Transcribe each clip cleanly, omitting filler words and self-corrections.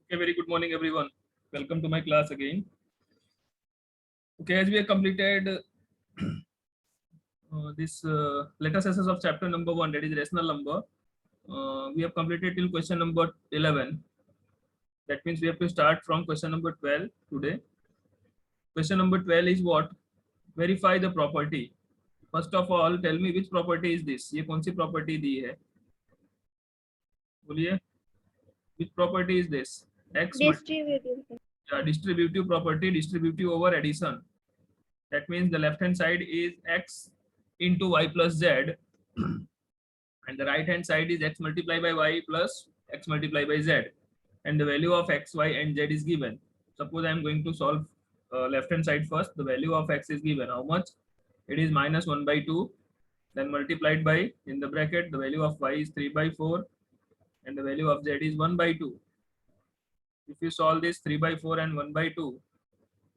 Okay, very good morning, everyone. Welcome to my class again. Okay, as we have completed this letter assessors of chapter number 1, that is rational number, we have completed till question number 11. That means we have to start from question number 12 today. Question number 12 is what? Verify the property. First of all, tell me which property is this? ये कौन सी property दी है? बोलिए. Which property is this? X Distributive. distributive property, distributive over addition. That means the left hand side is x into y plus z and the right hand side is x multiplied by y plus x multiplied by z, and the value of x, y and z is given. Suppose I am going to solve left hand side first. The value of x is given. How much? It is minus 1 by 2, then multiplied by, in the bracket, the value of y is 3 by 4 and the value of z is 1 by 2. If you solve this 3 by 4 and 1 by 2,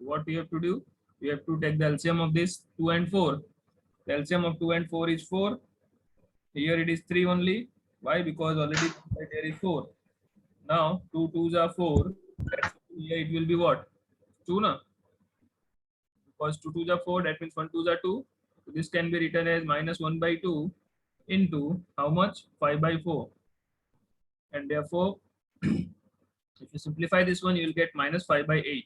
what we have to do? We have to take the LCM of this 2 and 4. The LCM of 2 and 4 is 4. Here it is 3 only. Why? Because already there is 4. Now 2 2s are 4. Here it will be what? 2 na? Because 2 2s are 4, that means 1 2s are 2. So this can be written as minus 1 by 2 into how much? 5 by 4. And therefore, if you simplify this one, you will get minus 5 by 8.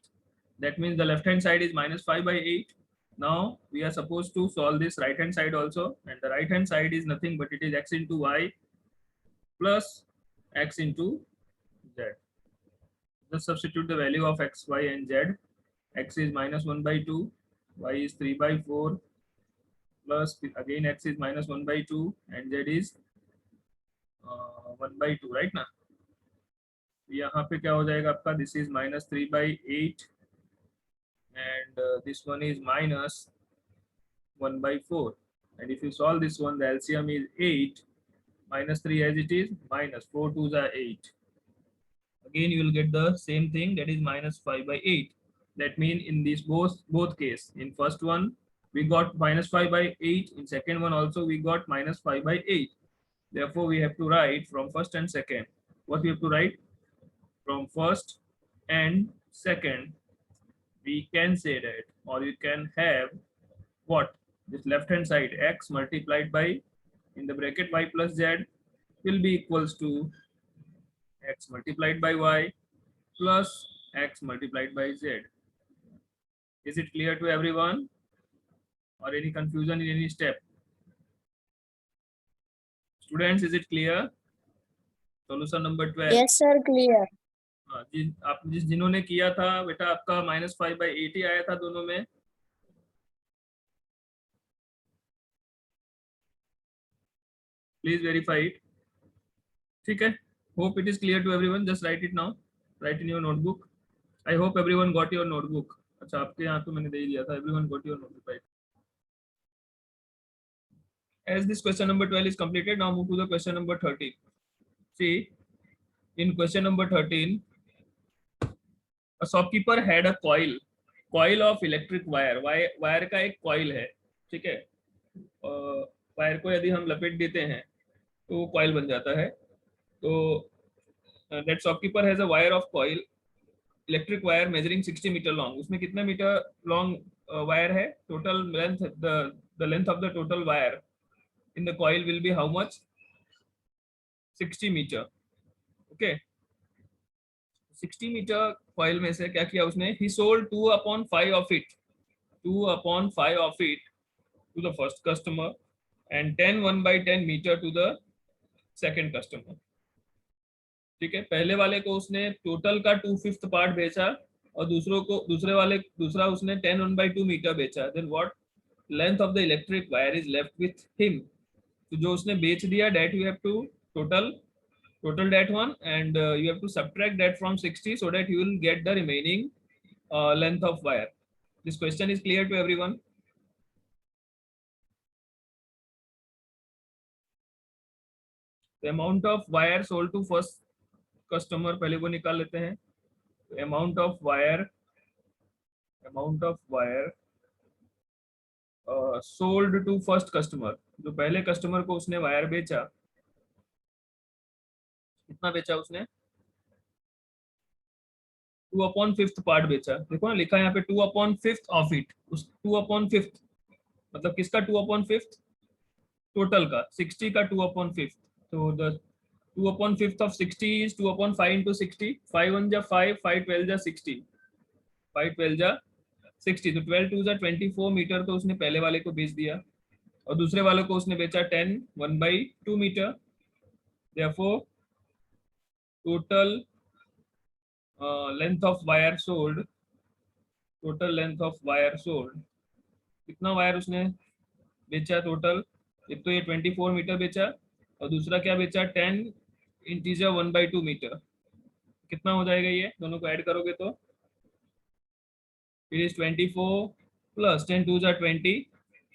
That means the left hand side is minus 5 by 8. Now we are supposed to solve this right hand side also, and the right hand side is nothing but it is x into y plus x into z. Just substitute the value of x, y and z. X is minus 1 by 2, y is 3 by 4 plus again x is minus 1 by 2 and z is 1 by 2, right ना? यहाँ पे क्या हो जाएगा आपका? This is minus 3 by 8 and this one is minus 1 by 4, and if you solve this one, the LCM is 8 minus 3 as it is, minus 4 2s are 8. Again you will get the same thing, that is minus 5 by 8. That means in this both case, in first one we got minus 5 by 8, in second one also we got minus 5 by 8. Therefore we have to write from first and second. What we have to write? From first and second we can say that, or you can have what? This left hand side, x multiplied by, in the bracket, y plus z will be equals to x multiplied by y plus x multiplied by z. Is it clear to everyone, or any confusion in any step? Students, is it clear? Solution number 12. Yes, sir, clear. आप जिन्होंने किया था बेटा, आपका minus 5 by 8 ही आया था दोनों में. Please verify it. ठीक है? Hope it is clear to everyone. Just write it now. Write in your notebook. I hope everyone got your notebook. अच्छा, आपके यहाँ तो मैंने दे दिया था. Everyone got your notebook, right? As this question number 12 is completed, now move to the question number 13. See, in question number 13, a shopkeeper had a coil of electric wire. Wire का एक coil है, ठीक है? Wire को यदि हम लपेट देते हैं तो वो coil बन जाता है. तो that shopkeeper has a wire of coil, electric wire measuring 60 meter long. उसमें कितना मीटर long wire है? Total length, the length of the total wire in the coil will be how much? 60 meter. Okay. 60 meter coil में से क्या किया उसने? He sold 2/5 of it. 2/5 of it to the first customer and 10 1/10 meter to the second customer. ठीक है, पहले वाले को उसने टोटल का 2/5 पार्ट बेचा और दूसरा उसने 10 1/2 मीटर बेचा. Then what length of the electric wire is left with him. तो जो उसने बेच दिया, that you have to total that one, and you have to subtract that from 60 so that you will get the remaining length of wire. This question is clear to everyone? The amount of wire sold to first customer, पहले वो निकाल लेते हैं. amount of wire sold to first customer, जो पहले customer को उसने wire बेचा, कितना बेचा उसने? 2/5 पार्ट बेचा, देखो ना लिखा है यहाँ पे 2/5 ऑफ इट, उस 2/5 मतलब किसका 2/5, टोटल का 60 का 2/5, तो द 2/5 ऑफ 60 इज 2/5 into 60, 5 1 जा 5, 5 12 जा 60, 5 12 जा 60, तो 12 2 जा 24 मीटर, तो उसने पहले वाले को बेच दिया और दूसरे वाले को उसने बेचा 10 1/2 metre. therefore total length of wire sold, total length of wire sold, कितना वायर उसने बेचा टोटल, एक तो ये 24 मीटर बेचा और दूसरा क्या बेचा 10 इंटीजर 1/2 मीटर, कितना हो जाएगा ये दोनों को ऐड करोगे तो इट इज 24 प्लस 10 2 जा 20,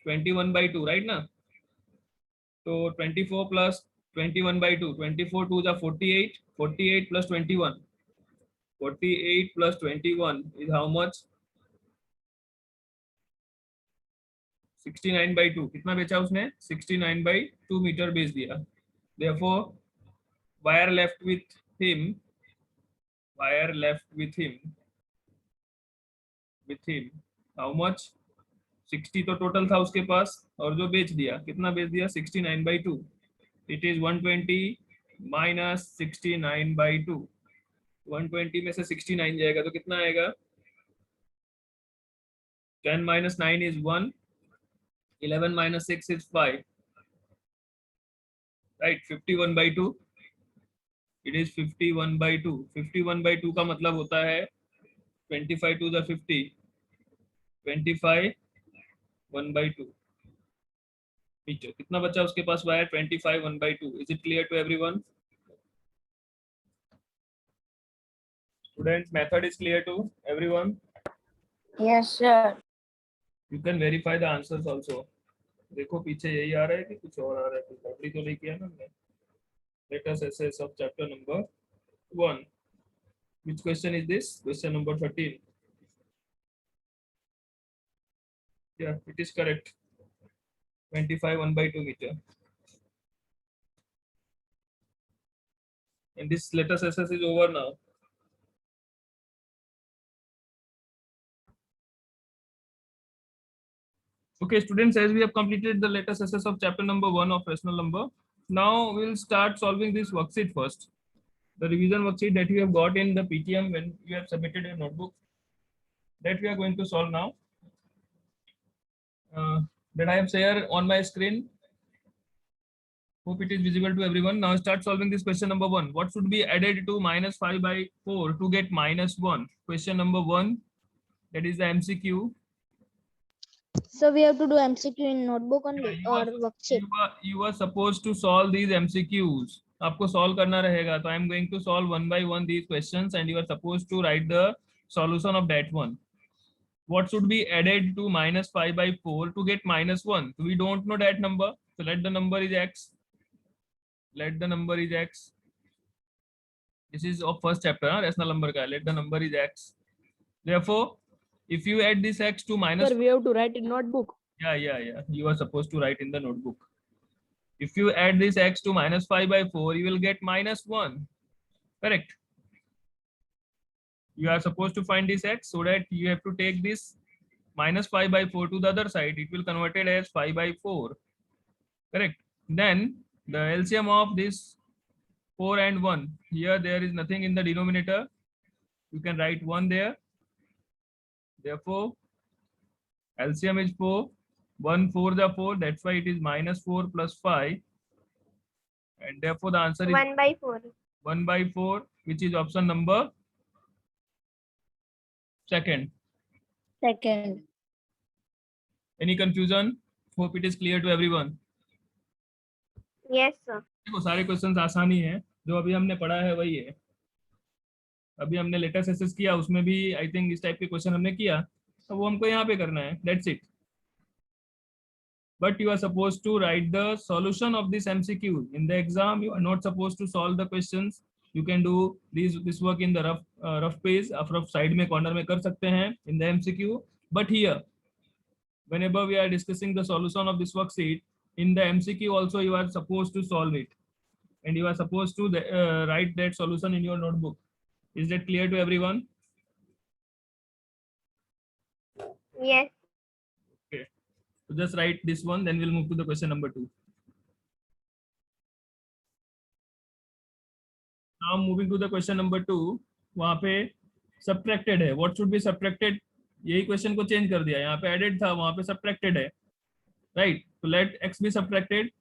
21/2 राइट ना, तो 24 प्लस 21/2, 24 2 जा 48, 48 plus 21, 48 plus 21 is how much, 69/2, कितना बेचा उसने 69/2 मीटर बेच दिया। therefore wire left with him, wire left with him how much, 60 तो टोटल था उसके पास और जो बेच दिया कितना बेच दिया 69/2, इट इज 120 माइनस 69/2, 120 में से 69 जाएगा तो कितना आएगा, 10 minus 9 is 1, 11 minus 6 is 5, right, 51/2, it is 51/2, 51/2 का मतलब होता है 25 to the 50, 25 1/2 मीटर, कितना बचा उसके पास wire 25 1/2, is it clear to everyone students, method is clear to everyone, Yes, sir. You can verify the answers also, देखो पीछे यही आ रहा है कि कुछ और आ रहा है, कुछ गड़बड़ी तो नहीं किया ना हमने। Let us assess of chapter number 1, which question is this, question number 13, yeah it is correct, 25 1/2 meter, and this let us assess is over now. Okay students, as we have completed the latest assess of chapter number 1 of rational number, now we will start solving this worksheet first, the revision worksheet that you have got in the PTM when you have submitted your notebook, that we are going to solve now, that I have shared on my screen. Hope it is visible to everyone. Now start solving this question number 1. What should be added to -5/4 to get -1? Question number 1, that is the MCQ. So we have to do MCQ in notebook only you or are, worksheet. you are supposed to solve these MCQs. आपको solve करना रहेगा, तो I am going to solve one by one these questions and you are supposed to write the solution of that one. What should be added to -5/4 to get -1? So we don't know that number, so let the number is x. Let the number is x. This is of first chapter, rational number का. Let the number is x. Therefore, if you add this x to minus, Sir, we have to write in notebook. yeah. You are supposed to write in the notebook. If you add this x to -5/4, you will get -1. Correct. You are supposed to find this x, so that you have to take this -5/4 to the other side. It will convert it as 5/4. Correct. Then the LCM of this 4 and 1. Here there is nothing in the denominator. You can write 1 there. Therefore, LCM is 4. 1 4 the 4. That's why it is -4 plus 5. And therefore the answer is 1/4. 1/4, which is option number second. Second. Any confusion? Hope it is clear to everyone. Yes, sir. देखो सारे questions आसान ही हैं, जो अभी हमने पढ़ा है वही है। अभी हमने लेटेस्ट एसेस किया, उसमें भी आई थिंक इस टाइप के क्वेश्चन हमने किया, तो वो हमको यहाँ पे करना है, that's it. But you are supposed to write the solution of this MCQ. In the exam, you are not supposed to solve the questions. You can do this work in the rough page, rough side में corner में कर सकते हैं in the MCQ. But here, whenever we are discussing the solution of this worksheet, in the MCQ also you are supposed to solve it, and you are supposed to write that solution in your notebook. Is that clear to everyone? Yes. So just write this one, then we'll move to the question number 2. Now moving to the question number 2, वहाँ पे subtracted है. What should be subtracted? यही question को change कर दिया. यहाँ पे added था, वहाँ पे subtracted है. Right? So let x be subtracted.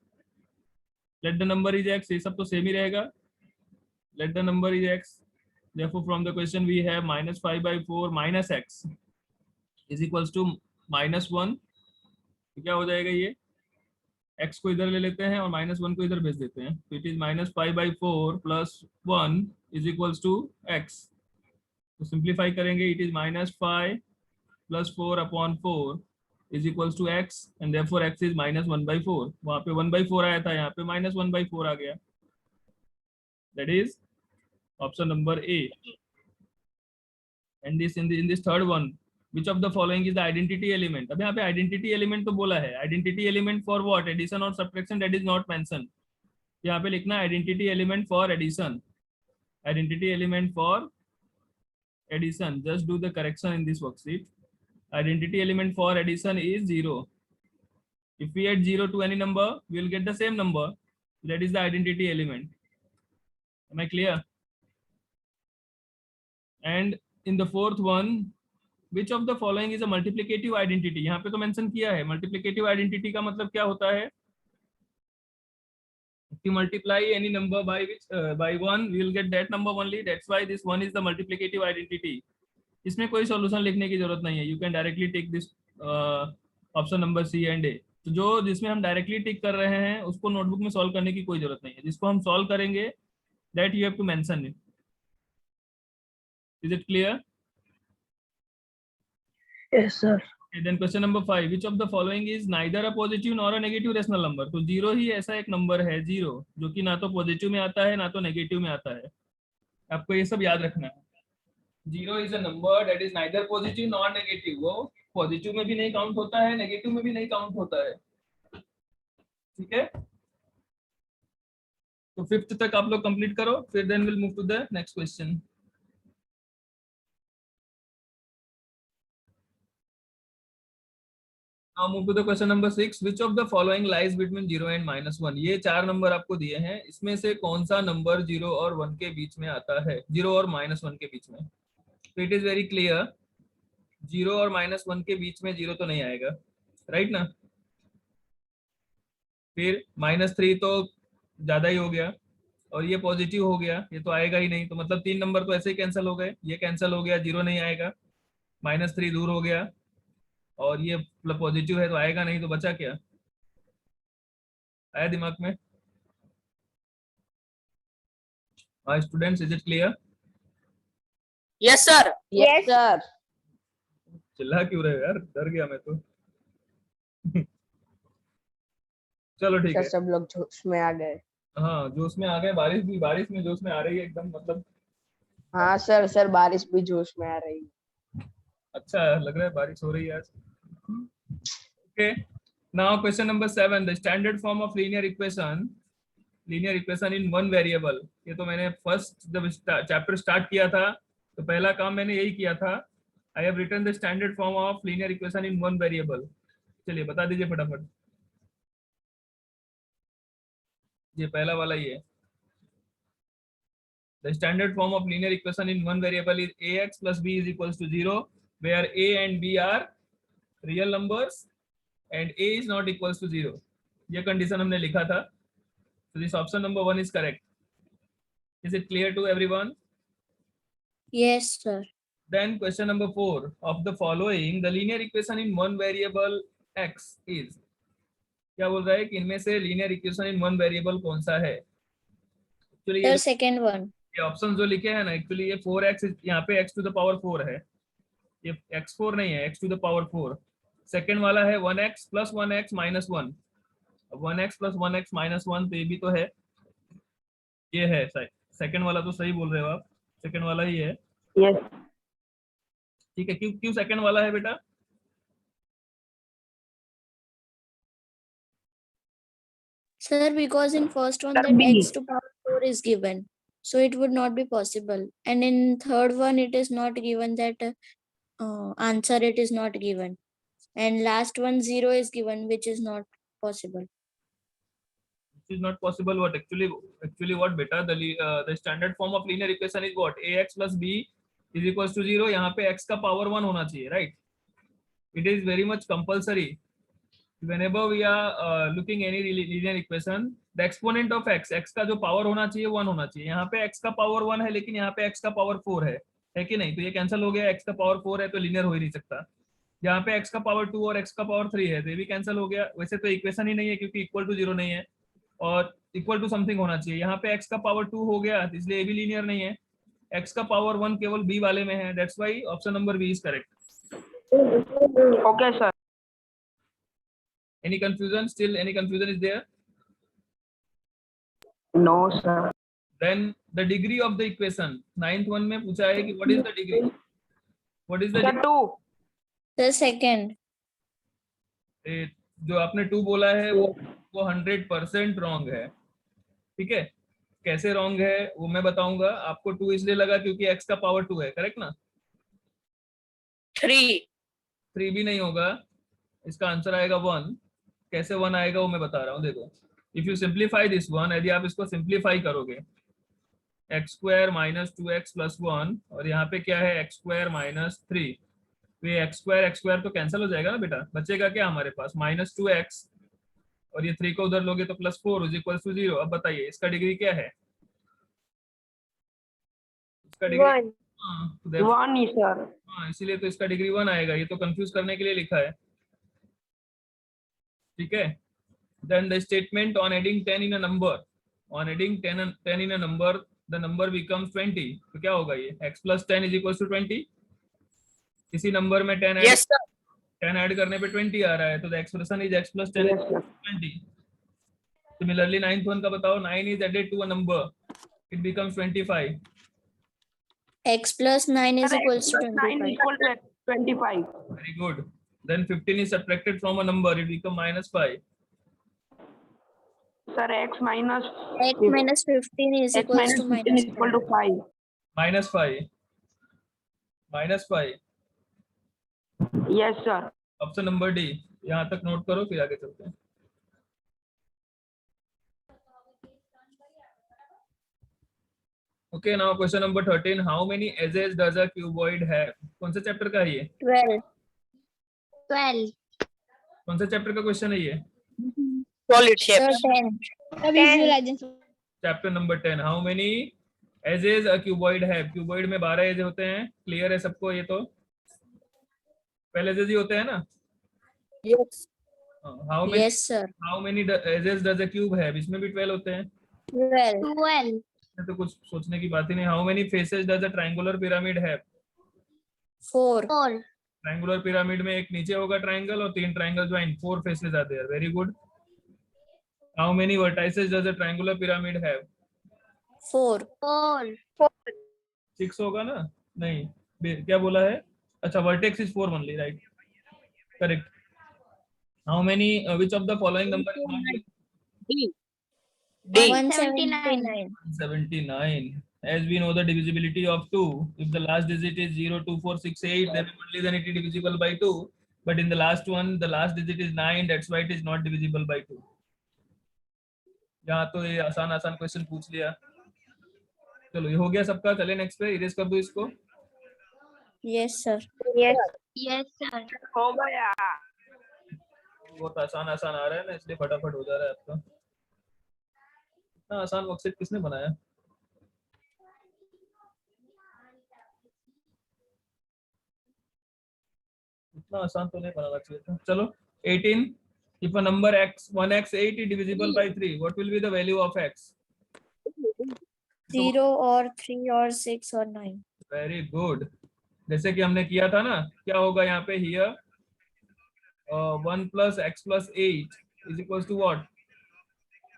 Let the number is x. ये सब तो same ही रहेगा. Let the number is x. Therefore, from the question we have minus 5 by 4 minus x is equals to minus 1. क्या हो जाएगा ये? x को इधर ले लेते हैं और माइनस 1 को इधर भेज देते हैं. तो it is minus 5 by 4 plus 1 is equals to x. तो सिंप्लीफाई करेंगे, it is minus 5 plus 4 upon 4 is equals to x and therefore x is minus 1 by 4. वहां पे 1 by 4 आया था, यहाँ पे माइनस 1 by 4 आ गया. That is option number A. And this in this third one, which of the following is the identity element? अब यहाँ पे identity element तो बोला है. Identity element for what? Addition or subtraction, that is not mentioned. यहाँ पे लिखना identity element for addition. Identity element for addition. Just do the correction in this worksheet. Identity element for addition is 0. If we add 0 to any number, we will get the same number. That is the identity element. Am I clear? And in the fourth one, which of the following is a multiplicative identity? यहाँ पे तो mention किया है. Multiplicative identity का मतलब क्या होता है? If you multiply any number by 1, we will get that number only. That's why this one is the multiplicative identity. इसमें कोई सॉल्यूशन लिखने की जरूरत नहीं है. You can directly take this option number C and A. तो जो जिसमें हम डायरेक्टली टिक कर रहे हैं उसको नोटबुक में सॉल्व करने की कोई जरूरत नहीं है. जिसको हम सॉल्व करेंगे that you have to mention it. Is it clear? Yes, sir. Okay, then question number 5, which of the following is neither a positive nor a negative rational number? तो 0 ही ऐसा एक नंबर है, 0, जो कि ना तो पॉजिटिव में आता है ना तो नेगेटिव में आता है. आपको ये सब याद रखना है. 0 is a number that is neither positive nor negative. वो पॉजिटिव में भी नहीं काउंट होता है, नेगेटिव में भी नहीं काउंट होता है. ठीक है, तो 5th तक आप लोग कंप्लीट करो, फिर then will move to the next question. Now move to the question number 6. Which of the following lies between 0 and -1? ये 4 नंबर आपको दिए हैं, इसमें से कौन सा नंबर 0 और 1 के बीच में आता है? 0 और -1 के बीच में. तो इट इज वेरी क्लियर, 0 और -1 के बीच में 0 तो नहीं आएगा, राइट ना. फिर -3 तो ज्यादा ही हो गया, और ये पॉजिटिव हो गया, ये तो आएगा ही नहीं. तो मतलब 3 नंबर तो ऐसे ही कैंसिल हो गए. ये कैंसिल हो गया, 0 नहीं आएगा, -3 दूर हो गया, और ये पॉजिटिव है तो आएगा नहीं. तो बचा क्या? आया दिमाग में? हाँ students, is it clear? Yes, sir. Yes. sir. चिल्ला क्यों रहे हो यार, डर गया मैं तो. चलो ठीक सर है. सब लोग जोश में आ गए. हाँ जोश में आ गए. बारिश भी, बारिश में जोश में आ रही है एकदम, मतलब हाँ सर, सर बारिश भी जोश में आ रही है. अच्छा लग रहा है, बारिश हो रही है आज. Okay, now question number 7, the standard form of linear equation in one variable. ये तो मैंने फर्स्ट जब चैप्टर स्टार्ट किया था तो पहला काम मैंने यही किया था. I have written the standard form of linear equation in one variable. चलिए बता दीजिए फटाफट. ये पहला वाला ही है. The standard form of linear equation in one variable is ax plus b is equals to 0, where a and b are real numbers and a is not equals to 0. ये condition हमने लिखा था. So this option number 1 is correct. Is it clear to everyone? Yes, sir. Then question number 4, of the following the linear equation in one variable x is. क्या बोल रहा है कि इनमें से linear equation in one variable कौन सा है? Actually Sir, second one. ये ऑप्शन जो लिखे हैं ना, एक्चुअली ये 4x, यहाँ पे x to the power 4 है, ये x4 नहीं है, x to the power 4. Second वाला है 1x plus 1x minus 1. 1x plus 1x minus 1, तो ये भी तो है, ये है. सेकेंड वाला तो सही बोल रहे हो आप, सेकेंड वाला ही है. Yes. ठीक है, क्यों क्यों सेकेंड वाला है बेटा? Sir, because in first one Sir, that B. x to power 4 is given, so it would not be possible. And in third one it is not given that answer, it is not given. And last one 0 is given, which is not possible. Which is not possible. What actually what beta, the standard form of linear equation is what? Ax plus b is equals to 0. यहाँ पे x का power 1 होना चाहिए, right? It is very much compulsory. Whenever we are looking any linear equation, the exponent of x का जो power होना चाहिए 1 होना चाहिए. यहाँ पे x का power 1 है, लेकिन यहाँ पे x का power 4 है कि नहीं? तो ये कैंसिल हो गया. x का power 4 है तो linear हो ही नहीं सकता. यहाँ पे x का power 2 और x का power 3 है तो ये भी कैंसिल हो गया. वैसे तो इक्वेशन ही नहीं है क्योंकि इक्वल टू 0 नहीं है और इक्वल टू समथिंग होना चाहिए. यहाँ पे x का पावर 2 हो गया इसलिए ये भी लीनियर नहीं है. x का पावर 1 केवल b वाले में है. That's why option number B is correct. Okay, sir. Any confusion? Still any confusion is there? No, sir. Then the degree of the equation. 9th one में पूछा है कि what is the degree? What is the Sir, degree? 2. The second. जो आपने 2 बोला है वो 100% wrong है. ठीक है, कैसे रॉन्ग है वो मैं बताऊंगा आपको. 2 इसलिए लगा क्योंकि x का पावर 2 है. करेक्ट ना? 3 भी नहीं होगा. इसका आंसर आएगा 1. कैसे 1 आएगा वो मैं बता रहा हूँ. देखो, if you simplify this one, यदि आप इसको सिंप्लीफाई करोगे x square minus 2x plus 1 और यहाँ पे क्या है x स्क्वायर माइनस 3, तो ये x स्क्वायर तो कैंसिल हो जाएगा ना बेटा. बचेगा क्या हमारे पास? माइनस 2x और ये 3 को उधर लोगे तो प्लस 4 इज इक्वल टू 0. अब बताइए इसका डिग्री क्या है? इसका डिग्री 1. तो 1 ही sir. हाँ, इसीलिए तो इसका डिग्री 1 आएगा. ये तो कंफ्यूज करने के लिए लिखा है. ठीक है. Then the statement on adding 10 in a number, on adding 10 in a number, the number becomes 20. तो क्या होगा ये? x plus 10 is equals to 20. इसी नंबर में 10 ऐड करने पे 20 आ रहा है तो the expression is x plus 10 is Yes, sir. 20. Similarly 9th one का बताओ. 9 is added to a number, it becomes 25. X plus 9 is Sir, equals to 9 25. equal to 25. Very good. Then 15 is subtracted from a number, it becomes minus 5. Sir, x minus X minus 15 is x equals minus to 15 minus is equal to 5. Minus 5. Minus 5. Yes, sir. Option number D. यहाँ तक note करो फिर आगे चलते हैं. Okay, now question number 13. How many edges does a cuboid have? कौन से chapter का है ये? 12. 12. कौन से चैप्टर का क्वेश्चन है ये? Solid Sir, shapes. 10. Chapter number 10. How many edges a cuboid have? Cuboid में 12 एज होते हैं. क्लियर है सबको? ये तो 12 एजेस ही होते हैं ना? Yes. Yes, sir. How many edges does a cube have? इसमें भी 12 होते हैं. 12. 12. तो कुछ सोचने की बात ही नहीं. How many faces does a triangular pyramid have? 4. 4. Triangular pyramid में एक नीचे होगा ट्रायंगल और 3 triangle join. 4 faces are there. Very good. How many vertices does a triangular pyramid have? 4. 4. 6 होगा ना? नहीं, क्या बोला है? अच्छा, vertex is 4 only, right? Correct. How many? Which of the following number is not divisible? D. 179. 79. As we know the divisibility of 2, if the last digit is 0, 2, 4, 6, 8, then only then it is divisible by 2. But in the last one, the last digit is 9. That's why it is not divisible by 2. यहाँ तो ये आसान question पूछ लिया. चलो ये हो गया सबका. चले नेक्स्ट पे. इरेज कर दो इसको. Yes, sir. Yes. Yes, sir. हो गया. बहुत आसान आ रहा है ना इसलिए फटाफट हो जा रहा है आपका. इतना आसान वर्कशीट किसने बनाया? इतना आसान तो नहीं बनाना चाहिए था. चलो 18. If a number x 1x8 is divisible by 3, what will be the value of x? 0 or 3 or 6 or 9. Very good. जैसे कि हमने किया था ना, क्या होगा यहाँ पे? Here 1 plus x plus 8 is equals to what?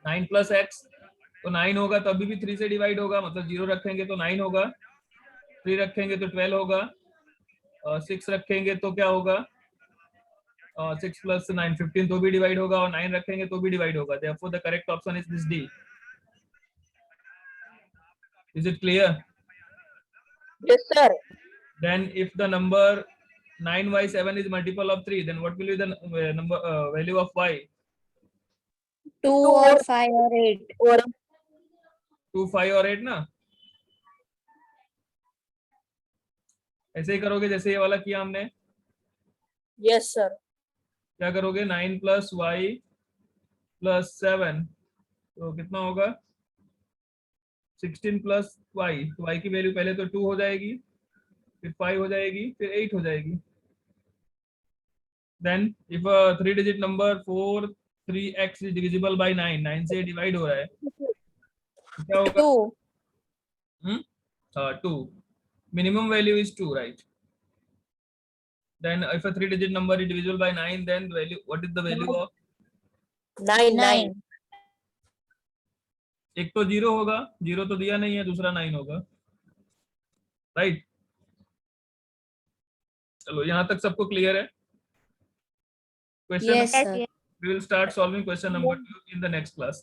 9 plus x. तो 9 होगा तो अभी भी 3 से डिवाइड होगा. मतलब 0 रखेंगे तो 9 होगा, 3 रखेंगे तो 12 होगा, 6 रखेंगे तो क्या होगा? 6 plus 9 15 तो भी डिवाइड होगा और 9 रखेंगे तो भी डिवाइड होगा. Therefore the correct option is this D. Is it clear? Yes, sir. Then if the number 9y7 is multiple of 3, then what will be the number value of y? 2 or 5 or 8. Or 2, 5 और 8 ना? ऐसे ही करोगे जैसे ये वाला किया हमने. yes, sir. क्या करोगे? 9 plus y plus 7, तो कितना होगा? 16 plus y. तो y की वैल्यू पहले तो 2 हो जाएगी, फिर 5 हो जाएगी, फिर 8 हो जाएगी. Then if a 3-digit number 3x is divisible by 9, 9 से डिवाइड हो रहा है, तो क्या होगा? 2. 2. Minimum value is 2, right? Then if a 3-digit number is divisible by 9, then the value, what is the value of? 9. 9. एक तो 0 होगा, 0 तो दिया नहीं है, दूसरा 9 होगा, राइट? चलो यहाँ तक सबको क्लियर है? Question Yes, sir. we will start solving question number 2 in the next class.